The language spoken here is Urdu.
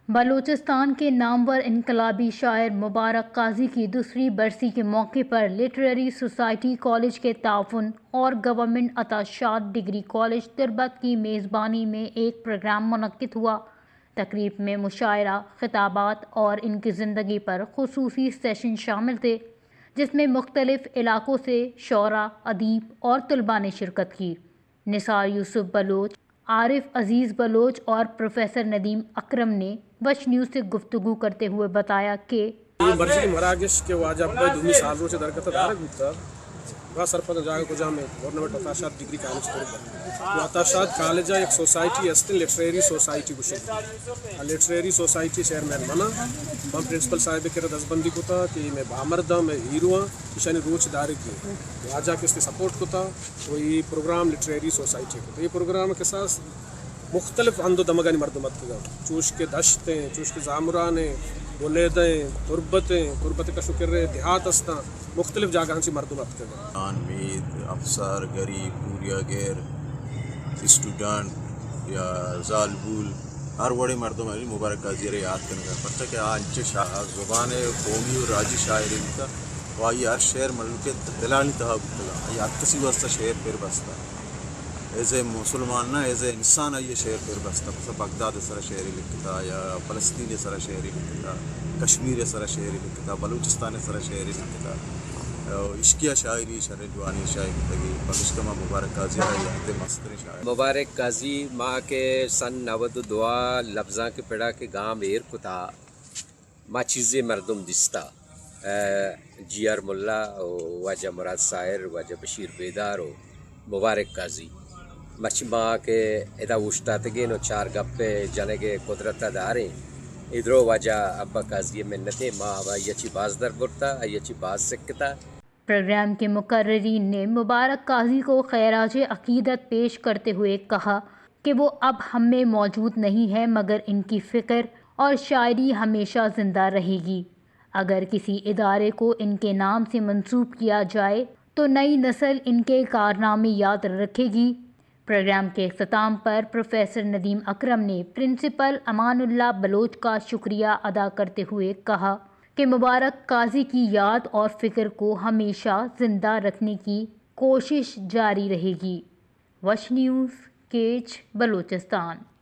بلوچستان کے نامور انقلابی شاعر مبارک قاضی کی دوسری برسی کے موقع پر لٹریری سوسائٹی کالج کے تعاون اور گورنمنٹ عطاشات ڈگری کالج تربت کی میزبانی میں ایک پروگرام منعقد ہوا۔ تقریب میں مشاعرہ، خطابات اور ان کی زندگی پر خصوصی سیشن شامل تھے، جس میں مختلف علاقوں سے شعراء، ادیب اور طلباء نے شرکت کی۔ نثار یوسف بلوچ، عارف عزیز بلوچ اور پروفیسر ندیم اکرم نے وش نیوز سے گفتگو کرتے ہوئے بتایا کہ برشی مراکش کے واجہ پہ دومی سال روچے درکتا دارک بودتا وہ سرپد جاگہ کو جامع گورنمنٹ عطاشات ڈگری کالج کرتا وہ عطاشات کالجہ ایک سوسائٹی ہے لٹریری سوسائٹی کو شکل لٹریری سوسائٹی چیئرمین منا ہم پرنسپل صاحب کے دستبندی کو تھا کہ میں بامردہ میں ہیرو ہاں کشانی روچ دارک کی واجہ کے اس نے سپورٹ کو تھا وہ یہ پروگرام لٹریری سوسائٹی کو تھا۔ یہ پروگرام کے ساتھ مختلف اندو دمگانی مردمت کا چوش کے دشتیں، چوش کے زامرانے، بولیدیں، تربتیں کا شکر رہے دیہات ہستاں مختلف جاگہاں سے مردمت کا امید افسر غریب پوریا گیر اسٹوڈنٹ یا زالبول ہر بڑے مردم علی مبارک قاضی رے یاد کرنے کا پتہ کہ آج زبان قومی اور راجی شاعری کا وائی ہر شعر ملک کے دلانی تحاب کلا یا کسی واسطہ شعر پھر بستا ایز اے مسلمان نہ ایز اے انسان ہے یہ شعر پھر بستا مثلا بغداد سرا شعری لکھتا یا فلسطین سرا شعری لکھتا کشمیر سرا شعری لکھتا بلوچستان سرا شعری لکھتا عشقیہ شاعری شرح جوانی شاعری لگی پاکستان مبارک قاضی ہے مستر شاعر مبارک قاضی ماں کے سن 92 لفظاں کے پڑا کے گام ایر کتا ماں چیزیں مردم دستا جی آر ملا واجہ مراد سائر واجہ بشیر بیدار و مبارک قاضی مچ ماں کے ادا وشتاتگے نو چار گپے جانے کے قدرت داریں ادھرو واجہ ابا قاضی منتے ماں یچی باز در برتا یچی باز سکتا۔ پروگرام کے مقررین نے مبارک قاضی کو خراج عقیدت پیش کرتے ہوئے کہا کہ وہ اب ہم میں موجود نہیں ہے مگر ان کی فکر اور شاعری ہمیشہ زندہ رہے گی۔ اگر کسی ادارے کو ان کے نام سے منسوب کیا جائے تو نئی نسل ان کے کارنامے یاد رکھے گی۔ پروگرام کے اختتام پر پروفیسر ندیم اکرم نے پرنسپل امان اللہ بلوچ کا شکریہ ادا کرتے ہوئے کہا کہ مبارک قاضی کی یاد اور فکر کو ہمیشہ زندہ رکھنے کی کوشش جاری رہے گی۔ وش نیوز، کیچ، بلوچستان۔